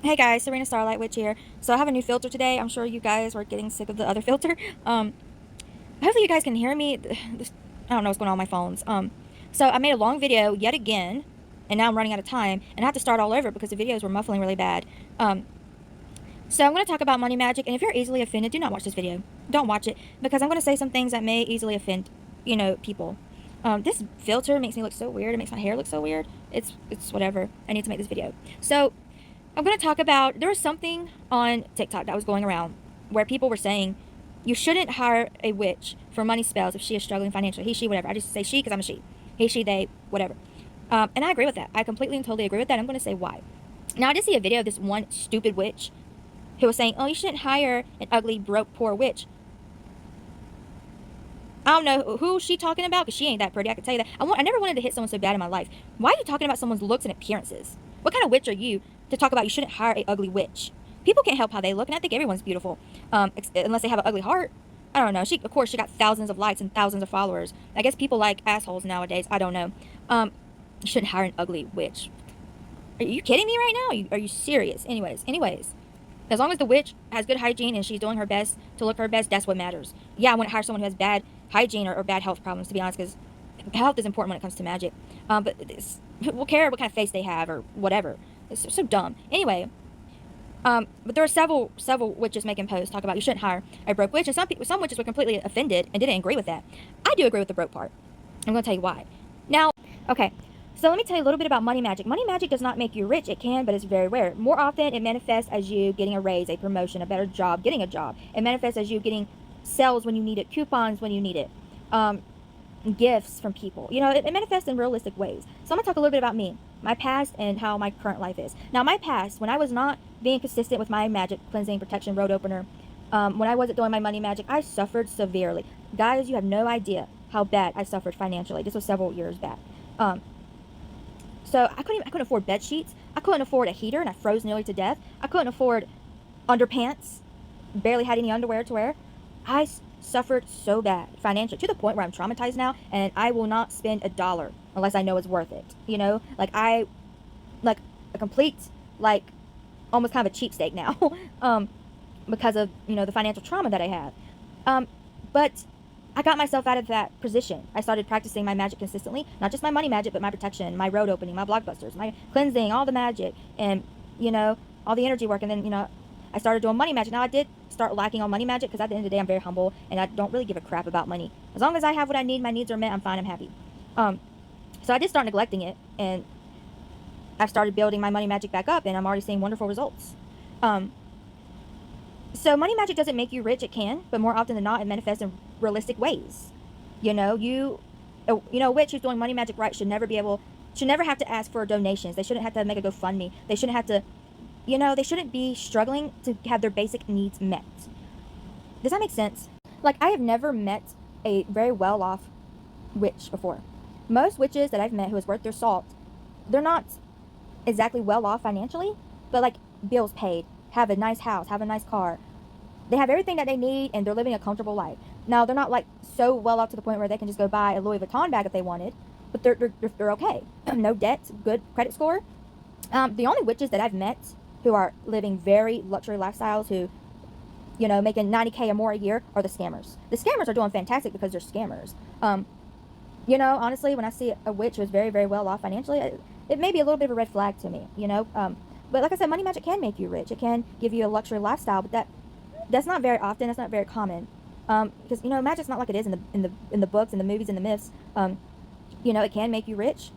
Hey guys, Serena Starlight Witch here. So I have a new filter today. I'm sure you guys were getting sick of the other filter. Hopefully you guys can hear me. I don't know what's going on with my phones. So I made a long video yet again, and now I'm running out of time, and I have to start all over because the videos were muffling really bad. So I'm going to talk about money magic, and if you're easily offended, do not watch this video. Don't watch it, because I'm going to say some things that may easily offend, people. This filter makes me look so weird. It makes my hair look so weird. It's whatever. I need to make this video. So I'm going to talk about, there was something on TikTok that was going around where people were saying you shouldn't hire a witch for money spells if she is struggling financially. He, she, whatever. I just say she because I'm a she. He, she, they, whatever. And I agree with that. I completely and totally agree with that. I'm going to say why. Now, I did see a video of this one stupid witch who was saying, oh, you shouldn't hire an ugly, broke, poor witch. I don't know who she's talking about because she ain't that pretty. I can tell you that. I never wanted to hit someone so bad in my life. Why are you talking about someone's looks and appearances? What kind of witch are you to talk about you shouldn't hire a ugly witch? People can't help how they look, and I think everyone's beautiful, unless they have an ugly heart. I don't know. Of course, she got thousands of likes and thousands of followers. I guess people like assholes nowadays. I don't know. You shouldn't hire an ugly witch. Are you kidding me right now? Are you serious? Anyways. As long as the witch has good hygiene and she's doing her best to look her best, that's what matters. Yeah, I want to hire someone who has bad hygiene or bad health problems, to be honest, because health is important when it comes to magic. But we'll care what kind of face they have or whatever. It's so dumb. Anyway, but there are several witches making posts talk about you shouldn't hire a broke witch, and some witches were completely offended and didn't agree with that. I do agree with the broke part. I'm going to tell you why. Now, okay. So let me tell you a little bit about money magic. Money magic does not make you rich. It can, but it's very rare. More often, it manifests as you getting a raise, a promotion, a better job, getting a job. It manifests as you getting sales when you need it, coupons when you need it, gifts from people. It manifests in realistic ways. So I'm going to talk a little bit about me, my past, and how my current life is. Now, my past, when I was not being consistent with my magic, cleansing, protection, road opener, when I wasn't doing my money magic, I suffered severely. Guys, you have no idea how bad I suffered financially. This was several years back. So I couldn't afford bed sheets. I couldn't afford a heater, and I froze nearly to death. I couldn't afford underpants. Barely had any underwear to wear. I suffered so bad financially to the point where I'm traumatized now, and I will not spend $1 unless I know it's worth it. Like a complete, almost kind of a cheapskate now, because of the financial trauma that I have. But I got myself out of that position. I started practicing my magic consistently. Not just my money magic, but my protection, my road opening, my blockbusters, my cleansing, all the magic, and, all the energy work. And then, I started doing money magic. Now, I did start lacking on money magic because at the end of the day, I'm very humble, and I don't really give a crap about money. As long as I have what I need, my needs are met, I'm fine, I'm happy. So I did start neglecting it, and I've started building my money magic back up, and I'm already seeing wonderful results. So money magic doesn't make you rich. It can, but more often than not, it manifests in realistic ways. A witch who's doing money magic right should never have to ask for donations. They shouldn't have to make a GoFundMe. They shouldn't have to, they shouldn't be struggling to have their basic needs met. Does that make sense? Like, I have never met a very well-off witch before. Most witches that I've met who is worth their salt, they're not exactly well-off financially, but bills paid, have a nice house, have a nice car. They have everything that they need, and they're living a comfortable life. Now, they're not so well off to the point where they can just go buy a Louis Vuitton bag if they wanted, but they're okay. No debt, good credit score. The only witches that I've met who are living very luxury lifestyles, who, making $90K or more a year, are the scammers. The scammers are doing fantastic because they're scammers. Honestly, when I see a witch who's very, very well off financially, it may be a little bit of a red flag to me, But like I said, money magic can make you rich. It can give you a luxury lifestyle, but that's not very often. That's not very common. Because magic's not like it is in the books and the movies and the myths. It can make you rich,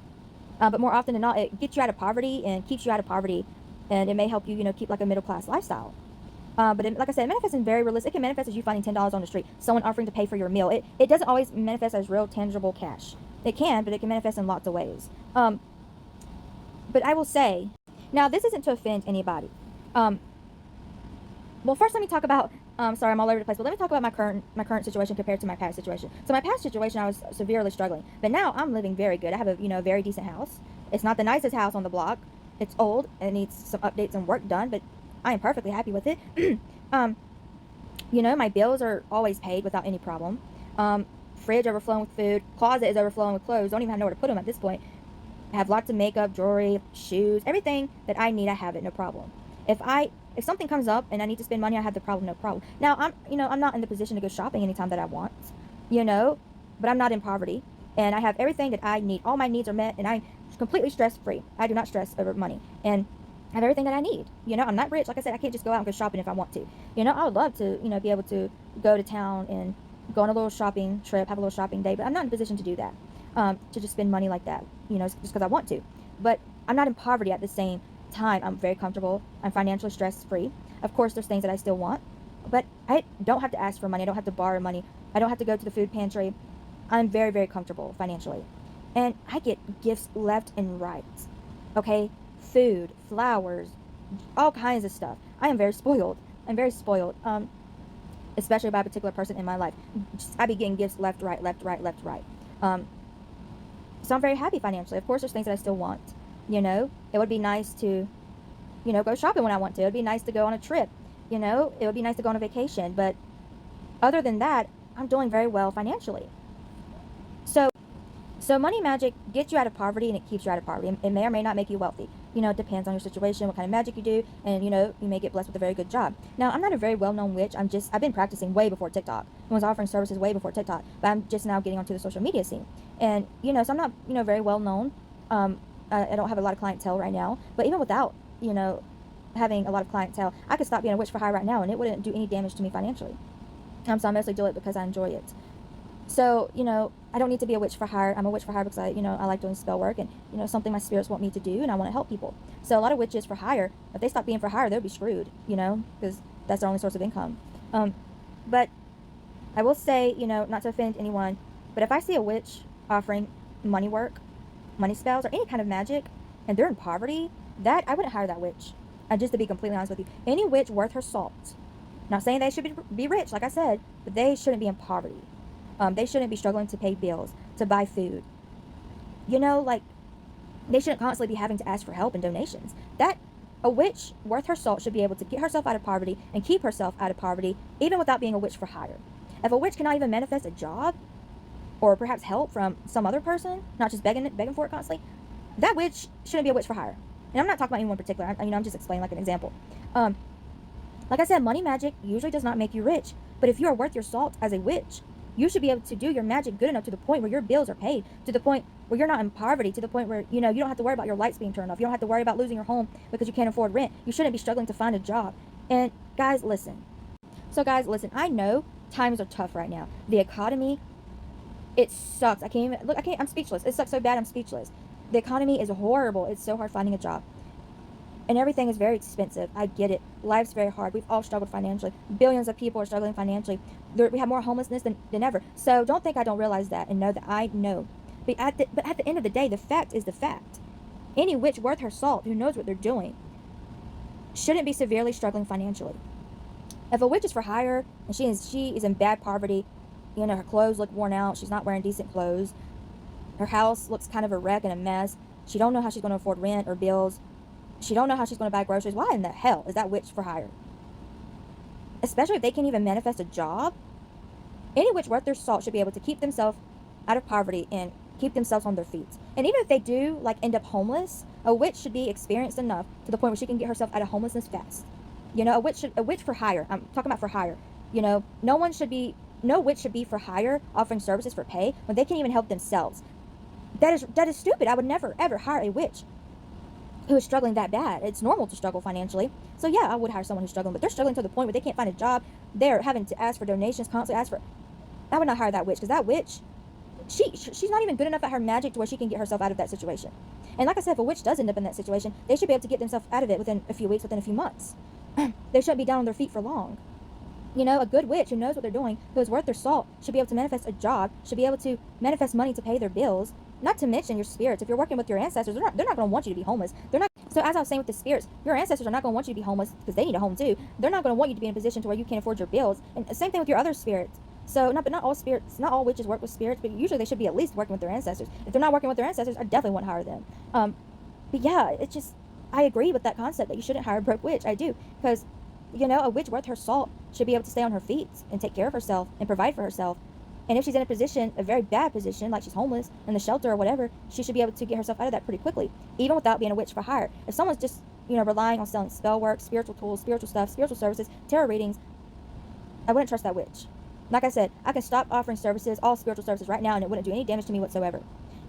but more often than not, it gets you out of poverty and keeps you out of poverty, and it may help you keep a middle class lifestyle. But like I said, it manifests in very realistic. It can manifest as you finding $10 on the street, someone offering to pay for your meal. It doesn't always manifest as real tangible cash. It can, but it can manifest in lots of ways. But I will say, now this isn't to offend anybody. Well, first let me talk about, sorry, I'm all over the place, but let me talk about my current situation compared to my past situation. So my past situation, I was severely struggling, but now I'm living very good. I have a, very decent house. It's not the nicest house on the block. It's old and it needs some updates and work done, but I am perfectly happy with it. My bills are always paid without any problem. Fridge overflowing with food. Closet is overflowing with clothes. Don't even have nowhere to put them at this point. I have lots of makeup, jewelry, shoes, everything that I need, I have it, no problem. If something comes up and I need to spend money, I have the problem, no problem. Now I'm not in the position to go shopping anytime that I want, you know, but I'm not in poverty, and I have everything that I need. All my needs are met, and I'm completely stress free. I do not stress over money, and I have everything that I need. I'm not rich. Like I said, I can't just go out and go shopping if I want to. I would love to, be able to go to town and go on a little shopping trip, have a little shopping day, but I'm not in a position to do that, to just spend money like that, just because I want to. But I'm not in poverty at the same time. I'm very comfortable. I'm financially stress free. Of course, there's things that I still want, but I don't have to ask for money. I don't have to borrow money. I don't have to go to the food pantry. I'm very, very comfortable financially. And I get gifts left and right. Okay? Food, flowers, all kinds of stuff. I am very spoiled. I'm very spoiled. Especially by a particular person in my life. I be getting gifts left, right, left, right, left, right. So I'm very happy financially. Of course, there's things that I still want. It would be nice to, go shopping when I want to. It would be nice to go on a trip. It would be nice to go on a vacation. But other than that, I'm doing very well financially. So money magic gets you out of poverty, and it keeps you out of poverty. It may or may not make you wealthy. It depends on your situation, what kind of magic you do, and you may get blessed with a very good job. Now, I'm not a very well-known witch. I've been practicing way before TikTok. I was offering services way before TikTok, but I'm just now getting onto the social media scene. And so I'm not very well known. I don't have a lot of clientele right now, but even without having a lot of clientele, I could stop being a witch for hire right now, and it wouldn't do any damage to me financially. So I mostly do it because I enjoy it. So, I don't need to be a witch for hire. I'm a witch for hire because I like doing spell work, and, something my spirits want me to do, and I want to help people. So a lot of witches for hire, if they stop being for hire, they'll be screwed, because that's their only source of income. But I will say, not to offend anyone, but if I see a witch offering money work, money spells, or any kind of magic, and they're in poverty, I wouldn't hire that witch. Just to be completely honest with you. Any witch worth her salt. Not saying they should be rich, like I said, but they shouldn't be in poverty. They shouldn't be struggling to pay bills, to buy food. They shouldn't constantly be having to ask for help and donations. A witch worth her salt should be able to get herself out of poverty and keep herself out of poverty, even without being a witch for hire. If a witch cannot even manifest a job, or perhaps help from some other person, not just begging for it constantly, that witch shouldn't be a witch for hire. And I'm not talking about anyone in particular. I'm just explaining like an example. Like I said, money magic usually does not make you rich. But if you are worth your salt as a witch, you should be able to do your magic good enough to the point where your bills are paid, to the point where you're not in poverty, to the point where, you don't have to worry about your lights being turned off. You don't have to worry about losing your home because you can't afford rent. You shouldn't be struggling to find a job. And guys, listen. I know times are tough right now. The economy, it sucks. I'm speechless. It sucks so bad, I'm speechless. The economy is horrible. It's so hard finding a job. And everything is very expensive. I get it. Life's very hard. We've all struggled financially. Billions of people are struggling financially. We have more homelessness than ever. So don't think I don't realize that, and know that I know. But at the end of the day, the fact is the fact. Any witch worth her salt who knows what they're doing shouldn't be severely struggling financially. If a witch is for hire and she is in bad poverty, her clothes look worn out, she's not wearing decent clothes, her house looks kind of a wreck and a mess, she don't know how she's going to afford rent or bills, she don't know how she's going to buy groceries. Why in the hell is that witch for hire? Especially if they can't even manifest a job. Any witch worth their salt should be able to keep themselves out of poverty and keep themselves on their feet. And even if they do end up homeless, a witch should be experienced enough to the point where she can get herself out of homelessness fast. A witch for hire. I'm talking about for hire. No witch should be for hire offering services for pay when they can't even help themselves. That is stupid. I would never ever hire a witch who is struggling that bad. It's normal to struggle financially. So yeah, I would hire someone who's struggling, but they're struggling to the point where they can't find a job. They're having to ask for donations, constantly I would not hire that witch, because that witch, she's not even good enough at her magic to where she can get herself out of that situation. And like I said, if a witch does end up in that situation, they should be able to get themselves out of it within a few weeks, within a few months. They shouldn't be down on their feet for long. A good witch who knows what they're doing, who is worth their salt, should be able to manifest a job, should be able to manifest money to pay their bills. Not to mention your spirits. If you're working with your ancestors, they're not going to want you to be homeless. They're not. So as I was saying with the spirits, your ancestors are not going to want you to be homeless because they need a home too. They're not going to want you to be in a position to where you can't afford your bills. And same thing with your other spirits. So not all spirits, not all witches work with spirits, but usually they should be at least working with their ancestors. If they're not working with their ancestors, I definitely wouldn't hire them. But yeah, it's just, I agree with that concept that you shouldn't hire a broke witch. I do, because a witch worth her salt should be able to stay on her feet and take care of herself and provide for herself. And if she's in a very bad position, like she's homeless in the shelter or whatever, she should be able to get herself out of that pretty quickly, even without being a witch for hire. If someone's just relying on selling spell work, spiritual tools, spiritual stuff, spiritual services, tarot readings, I wouldn't trust that witch. Like I said, I can stop offering services, all spiritual services right now, and it wouldn't do any damage to me whatsoever.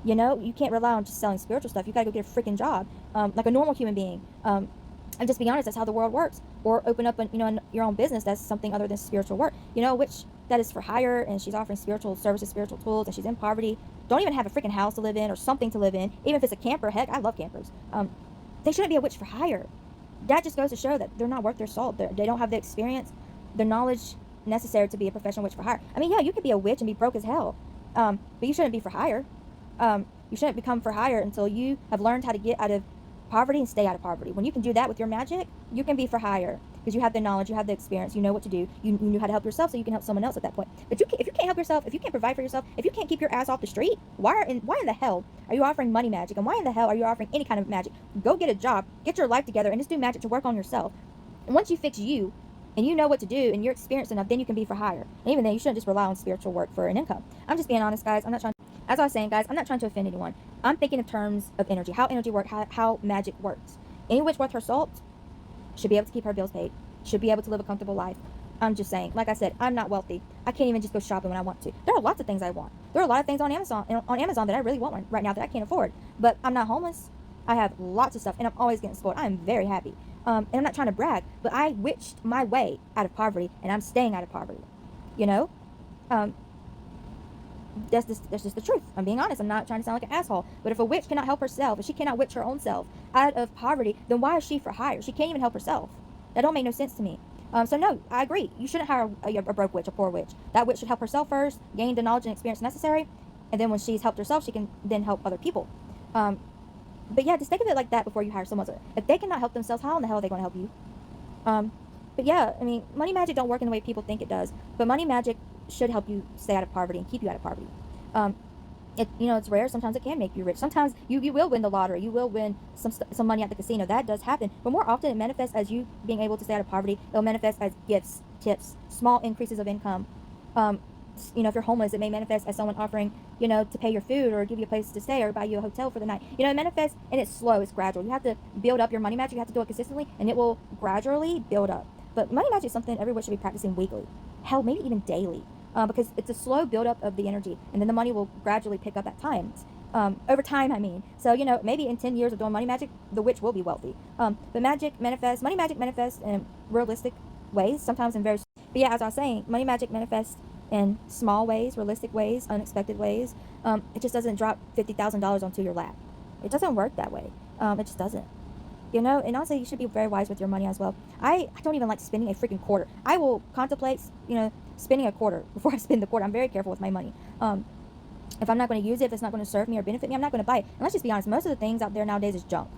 You can't rely on just selling spiritual stuff. You gotta go get a freaking job, like a normal human being. And just be honest, that's how the world works. Or open up, your own business that's something other than spiritual work. A witch that is for hire, and she's offering spiritual services, spiritual tools, and she's in poverty. Don't even have a freaking house to live in or something to live in. Even if it's a camper, heck, I love campers. They shouldn't be a witch for hire. That just goes to show that they're not worth their salt. They don't have the experience, the knowledge necessary to be a professional witch for hire. I mean, yeah, you could be a witch and be broke as hell, but you shouldn't be for hire. You shouldn't become for hire until you have learned how to get out of poverty and stay out of poverty. When you can do that with your magic, you can be for hire because you have the knowledge, you have the experience, you know what to do, you knew how to help yourself, so you can help someone else at that point. But if you can't help yourself, if you can't provide for yourself, if you can't keep your ass off the street, why in the hell are you offering money magic, and why in the hell are you offering any kind of magic? Go get a job, get your life together, and just do magic to work on yourself. And once you fix you, and you know what to do, and you're experienced enough, then you can be for hire. And even then, you shouldn't just rely on spiritual work for an income. I'm just being honest, guys. As I was saying, guys, I'm not trying to offend anyone. I'm thinking in terms of energy, how energy works, how magic works. Any witch worth her salt should be able to keep her bills paid, should be able to live a comfortable life. I'm just saying, like I said, I'm not wealthy. I can't even just go shopping when I want to. There are lots of things I want. There are a lot of things on Amazon that I really want right now that I can't afford. But I'm not homeless. I have lots of stuff, and I'm always getting spoiled. I am very happy. And I'm not trying to brag, but I witched my way out of poverty, and I'm staying out of poverty. That's just the truth. I'm being honest. I'm not trying to sound like an asshole. But if a witch cannot help herself, if she cannot witch her own self out of poverty, then why is she for hire? She can't even help herself. That don't make no sense to me. So no, I agree. You shouldn't hire a broke witch, a poor witch. That witch should help herself first, gain the knowledge and experience necessary, and then when she's helped herself, she can then help other people. But yeah, just think of it like that before you hire someone else. If they cannot help themselves, how in the hell are they going to help you? But yeah, I mean, money magic don't work in the way people think it does. But money magic should help you stay out of poverty and keep you out of poverty. It's rare. Sometimes it can make you rich. Sometimes you will win the lottery. You will win some money at the casino. That does happen. But more often, it manifests as you being able to stay out of poverty. It'll manifest as gifts, tips, small increases of income. If you're homeless, it may manifest as someone offering, to pay your food or give you a place to stay or buy you a hotel for the night. It manifests, and it's slow, it's gradual. You have to build up your money magic. You have to do it consistently, and it will gradually build up. But money magic is something everyone should be practicing weekly. Hell, maybe even daily. Because it's a slow build-up of the energy, and then the money will gradually pick up at times. Over time, I mean. So, maybe in 10 years of doing money magic, the witch will be wealthy. But money magic manifests in realistic ways, sometimes in very... But yeah, as I was saying, money magic manifests in small ways, realistic ways, unexpected ways. It just doesn't drop $50,000 onto your lap. It doesn't work that way. It just doesn't. And also you should be very wise with your money as well. I don't even like spending a freaking quarter. I will contemplate, spending a quarter before I spend the quarter. I'm very careful with my money. If I'm not going to use it, if it's not going to serve me or benefit me, I'm not going to buy it. And let's just be honest, most of the things out there nowadays is junk.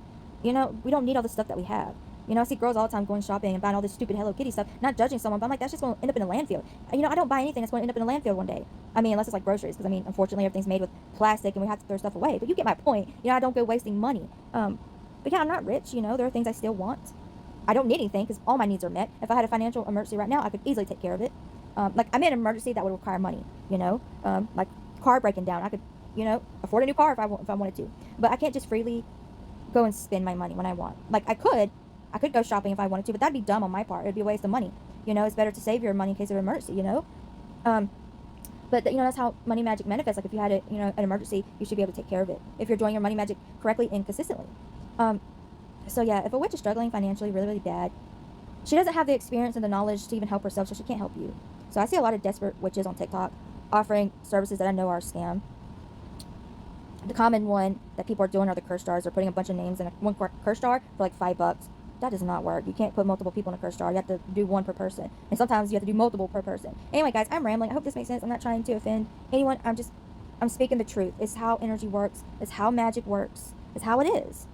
We don't need all the stuff that we have. I see girls all the time going shopping and buying all this stupid Hello Kitty stuff, not judging someone, but I'm like, that's just going to end up in a landfill. I don't buy anything that's going to end up in a landfill one day. I mean, unless it's like groceries, because unfortunately everything's made with plastic and we have to throw stuff away. But you get my point. I don't go wasting money. But yeah, I'm not rich. There are things I still want. I don't need anything because all my needs are met. If I had a financial emergency right now, I could easily take care of it. Like I'm in an emergency that would require money. Like car breaking down, I could, afford a new car if I wanted to. But I can't just freely go and spend my money when I want. Like I could go shopping if I wanted to, but that'd be dumb on my part. It'd be a waste of money. It's better to save your money in case of an emergency. But that's how money magic manifests. Like if you had an emergency, you should be able to take care of it if you're doing your money magic correctly and consistently. So yeah, if a witch is struggling financially really, really bad, she doesn't have the experience and the knowledge to even help herself, so she can't help you. So I see a lot of desperate witches on TikTok offering services that I know are a scam. The common one that people are doing are the curse jars. They're putting a bunch of names in one curse jar for like $5. That does not work. You can't put multiple people in a curse jar. You have to do one per person. And sometimes you have to do multiple per person. Anyway, guys, I'm rambling. I hope this makes sense. I'm not trying to offend anyone. I'm speaking the truth. It's how energy works. It's how magic works. It's how it is.